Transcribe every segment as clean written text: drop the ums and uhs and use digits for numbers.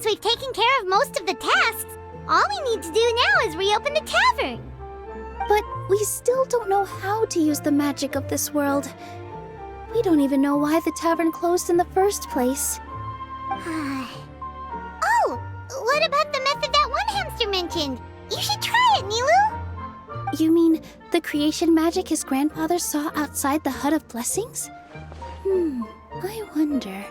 since we've taken care of most of the tasks, all we need to do now is reopen the tavern. But we still don't know how to use the magic of this world. We don't even know why the tavern closed in the first place. Oh, what about the method that one hamster mentioned? You should try it, Nilou! You mean the creation magic his grandfather saw outside the Hut of Blessings? I wonder.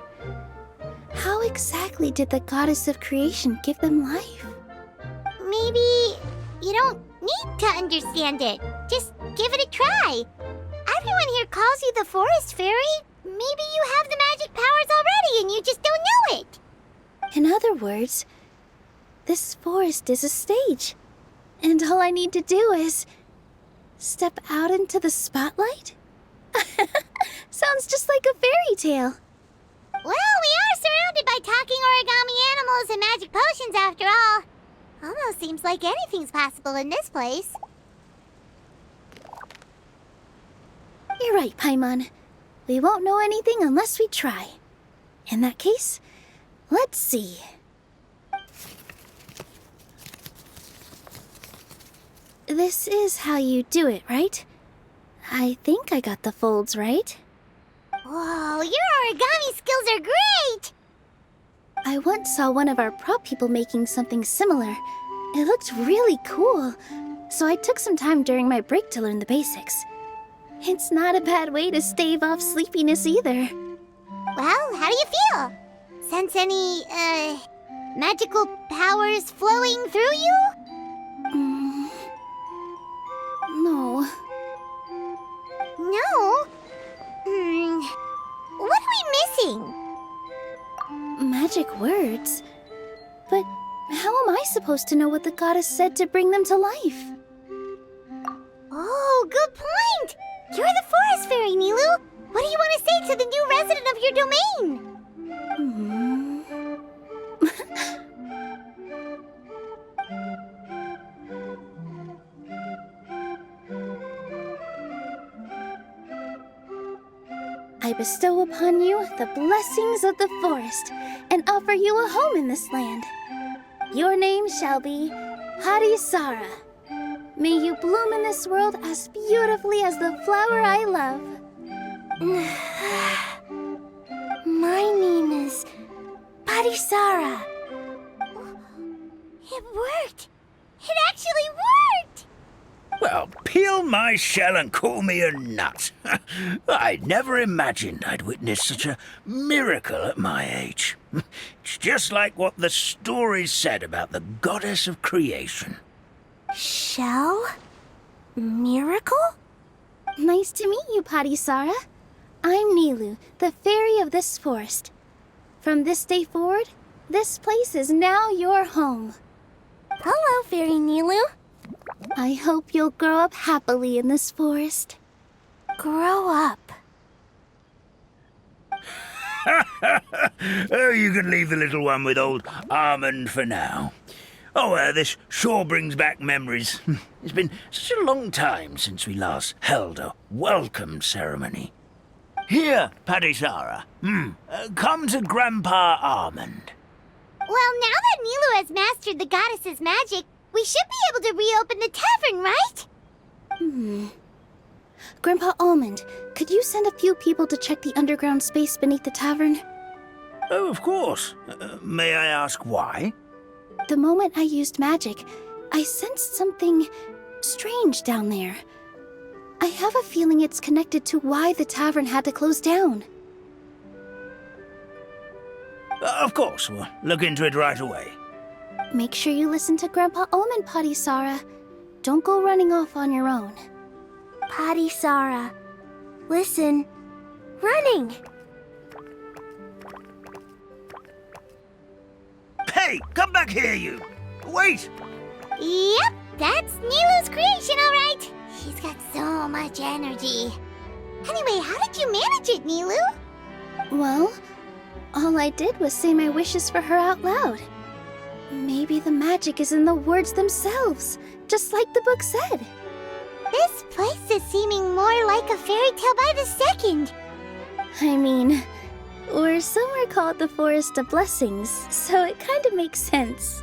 How exactly did the goddess of creation give them life? Maybe you don't need to understand it. Just give it a try. Everyone here calls you the Forest Fairy. Maybe you have the magic powers already and you just don't know it. In other words, this forest is a stage. And all I need to do is step out into the spotlight? Sounds just like a fairy tale. Well, we are surrounded by talking origami animals and magic potions after all. Almost seems like anything's possible in this place. You're right, Paimon. We won't know anything unless we try. In that case, let's see. This is how you do it, right? I think I got the folds right. Whoa, your origami skills are great! I once saw one of our prop people making something similar. It looked really cool, so I took some time during my break to learn the basics. It's not a bad way to stave off sleepiness either. Well, how do you feel? Sense any, magical powers flowing through you? No. No? What are we missing? Magic words? But how am I supposed to know what the goddess said to bring them to life? Oh, good point! You're the Forest Fairy, Nilou! What do you want to say to the new resident of your domain? I bestow upon you the blessings of the forest and offer you a home in this land. Your name shall be Harisara. May you bloom in this world as beautifully as the flower I love. My name is Harisara. It worked! It actually worked! Well, peel my shell and call me a nut. I'd never imagined I'd witness such a miracle at my age. It's just like what the stories said about the goddess of creation. Shell? Miracle? Nice to meet you, Harisara. I'm Nilou, the fairy of this forest. From this day forward, this place is now your home. Hello, Fairy Nilou. I hope you'll grow up happily in this forest. Grow up. Oh, you can leave the little one with old Almond for now. Oh, this sure brings back memories. It's been such a long time since we last held a welcome ceremony. Here, Harisara. Come to Grandpa Almond. Well, now that Nilou has mastered the goddess's magic, we should be able to reopen the tavern, right? Grandpa Almond, could you send a few people to check the underground space beneath the tavern? Oh, of course. May I ask why? The moment I used magic, I sensed something strange down there. I have a feeling it's connected to why the tavern had to close down. Of course, we'll look into it right away. Make sure you listen to Grandpa Almond, Harisara. Don't go running off on your own. Harisara, listen. Running! Hey, come back here, you! Wait! Yep, that's Nilou's creation, all right. She's got so much energy. Anyway, how did you manage it, Nilou? Well, all I did was say my wishes for her out loud. Maybe the magic is in the words themselves, just like the book said. This place is seeming more like a fairy tale by the second. I mean, we're somewhere father called the Forest of Blessings, so it kind of makes sense.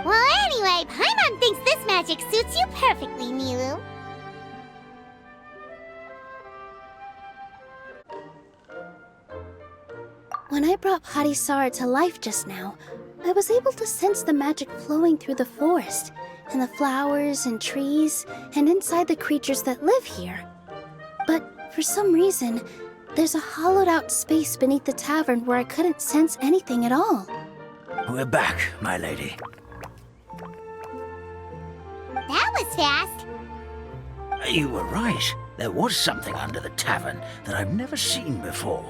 Well, anyway, Paimon thinks this magic suits you perfectly, Nilou. When I brought Hadisara to life just now, I was able to sense the magic flowing through the forest, and the flowers and trees, and inside the creatures that live here. But for some reason, there's a hollowed-out space beneath the tavern where I couldn't sense anything at all. We're back, my lady. That was fast. You were right. There was something under the tavern that I've never seen before.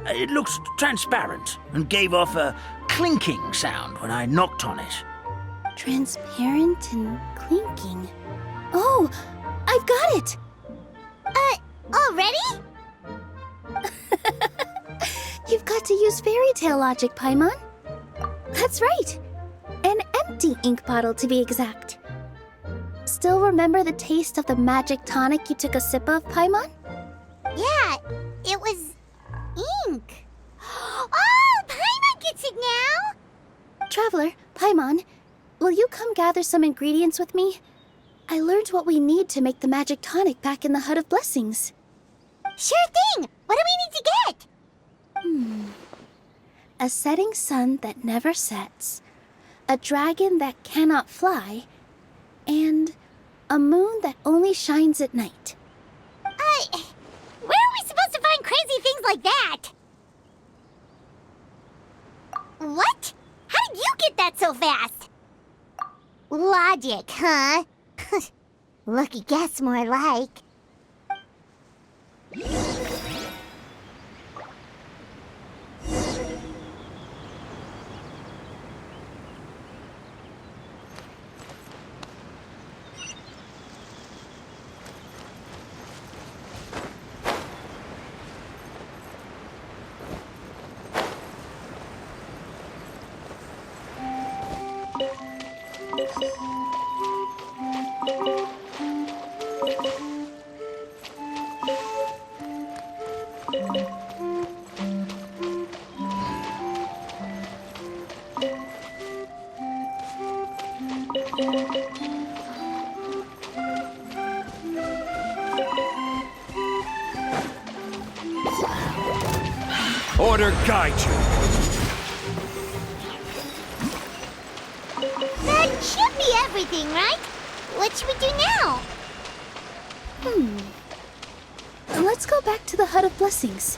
It looked transparent and gave off a clinking sound when I knocked on it. Transparent and clinking. Oh, I've got it! Already? You've got to use fairy tale logic, Paimon. That's right. An empty ink bottle, to be exact. Still remember the taste of the magic tonic you took a sip of, Paimon? Yeah, it was ink. Oh, Paimon gets it now! Traveler, Paimon, will you come gather some ingredients with me? I learned what we need to make the magic tonic back in the Hut of Blessings. Sure thing! What do we need to get? A setting sun that never sets, a dragon that cannot fly, and a moon that only shines at night. Where are we supposed to find crazy things like that? What? How did you get that so fast? Logic, huh? Lucky guess, more like. Order guide you. That should be everything, right? What should we do now? Let's go back to the Hut of Blessings.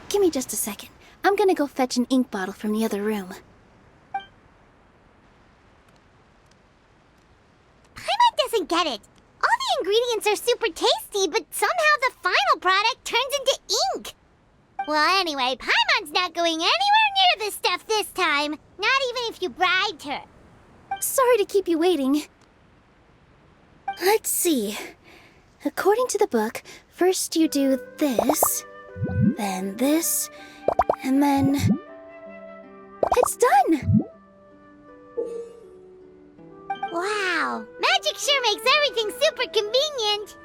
Give me just a second. I'm gonna go fetch an ink bottle from the other room. Paimon doesn't get it. All the ingredients are super tasty, but somehow the final product turns into ink. Well, anyway, Paimon's not going anywhere near this stuff this time. Not even if you bribed her. Sorry to keep you waiting. Let's see. According to the book, first you do this, then this, and then... It's done! Wow, magic sure makes everything super convenient.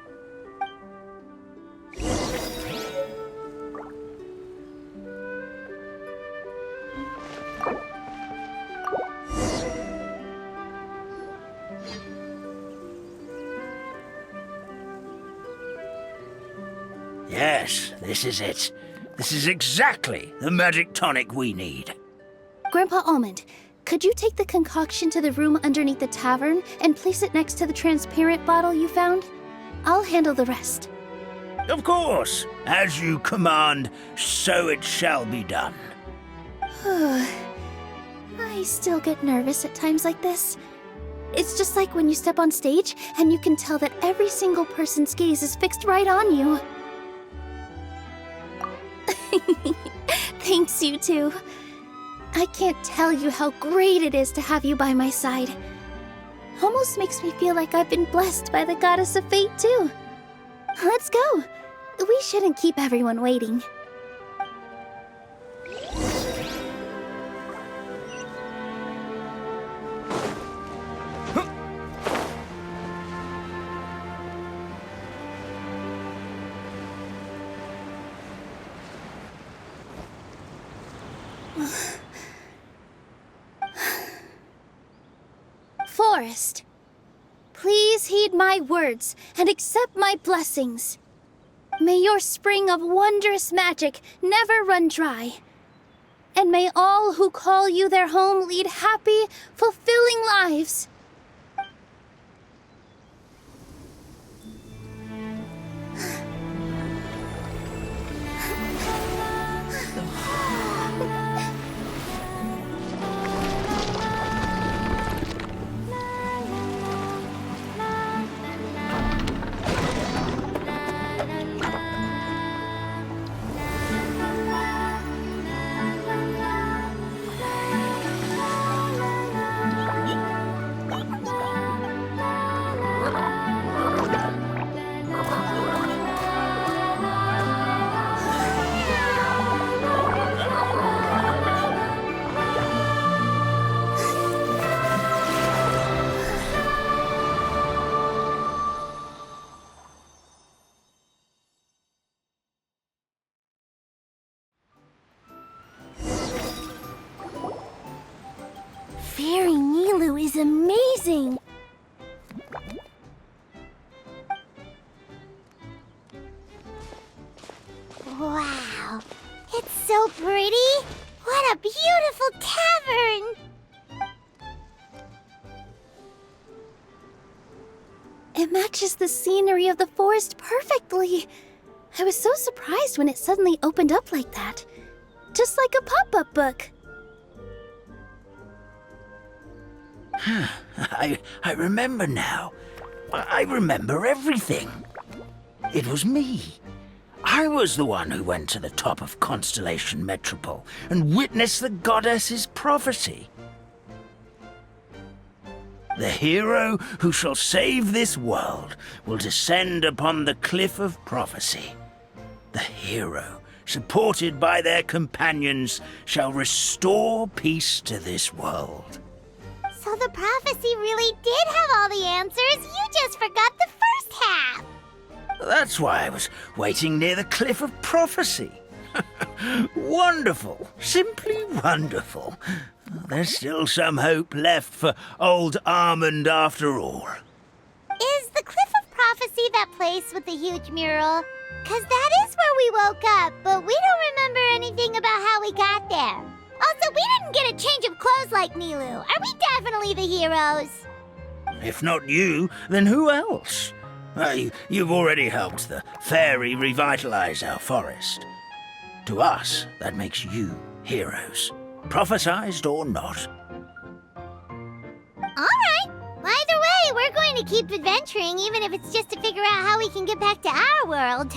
Yes, this is it. This is exactly the magic tonic we need. Grandpa Almond, could you take the concoction to the room underneath the tavern and place it next to the transparent bottle you found? I'll handle the rest. Of course. As you command, so it shall be done. I still get nervous at times like this. It's just like when you step on stage and you can tell that every single person's gaze is fixed right on you. Thanks, you two. I can't tell you how great it is to have you by my side. Almost makes me feel like I've been blessed by the goddess of fate, too. Let's go. We shouldn't keep everyone waiting. forest. Please heed my words and accept my blessings. May your spring of wondrous magic never run dry. And may all who call you their home lead happy, fulfilling lives. Fairy Nilou is amazing! Wow, it's so pretty! What a beautiful tavern! It matches the scenery of the forest perfectly. I was so surprised when it suddenly opened up like that. Just like a pop-up book. I remember now. I remember everything. It was me. I was the one who went to the top of Constellation Metropole and witnessed the goddess's prophecy. The hero who shall save this world will descend upon the cliff of prophecy. The hero, supported by their companions, shall restore peace to this world. So the prophecy really did have all the answers, you just forgot the first half! That's why I was waiting near the cliff of prophecy. Wonderful, simply wonderful. There's still some hope left for old Armand after all. Is the Cliff of Prophecy that place with the huge mural? 'Cause that is where we woke up, but we don't remember anything about how we got there. Also, we didn't get a change of clothes like Nilou. Are we definitely the heroes? If not you, then who else? You've already helped the fairy revitalize our forest. To us, that makes you heroes, prophesized or not. Alright. Either way, we're going to keep adventuring, even if it's just to figure out how we can get back to our world.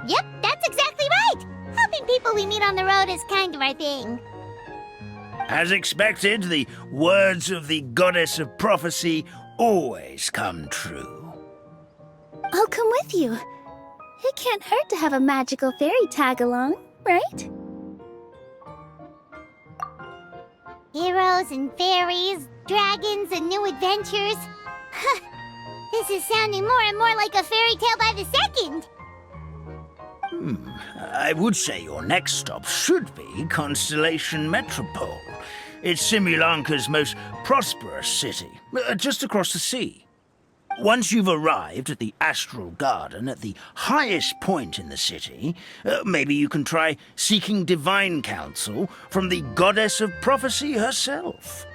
Yep, that's exactly right! Helping people we meet on the road is kind of our thing. As expected, the words of the goddess of prophecy always come true. I'll come with you. It can't hurt to have a magical fairy tag along, right? Heroes and fairies, dragons and new adventures. This is sounding more and more like a fairy tale by the second. I would say your next stop should be Constellation Metropole. It's Simulanka's most prosperous city, just across the sea. Once you've arrived at the Astral Garden at the highest point in the city, maybe you can try seeking divine counsel from the goddess of prophecy herself.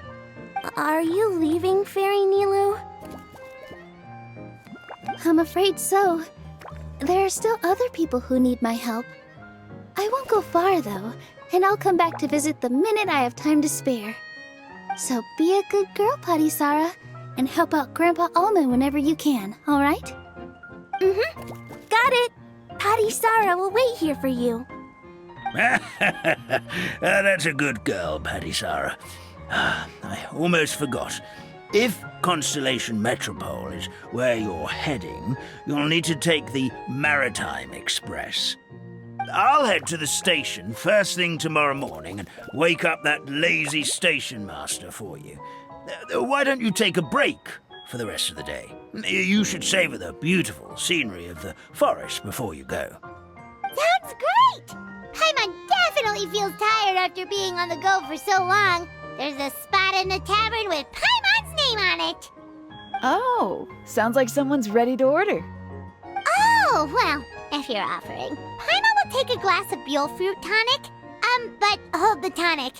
Are you leaving, Fairy Nilou? I'm afraid so. There are still other people who need my help. I won't go far, though, and I'll come back to visit the minute I have time to spare. So be a good girl, Patisara, and help out Grandpa Almond whenever you can, all right? Mm-hmm. Got it! Patisara will wait here for you. That's a good girl, Patisara. I almost forgot. If Constellation Metropole is where you're heading, you'll need to take the Maritime Express. I'll head to the station first thing tomorrow morning and wake up that lazy station master for you. Why don't you take a break for the rest of the day? You should savor the beautiful scenery of the forest before you go. Sounds great! Paimon definitely feels tired after being on the go for so long. There's a spot in the tavern with Paimon's name on it. Oh, sounds like someone's ready to order. Oh, well, if you're offering. Paimon will take a glass of Buell fruit tonic. But hold the tonic.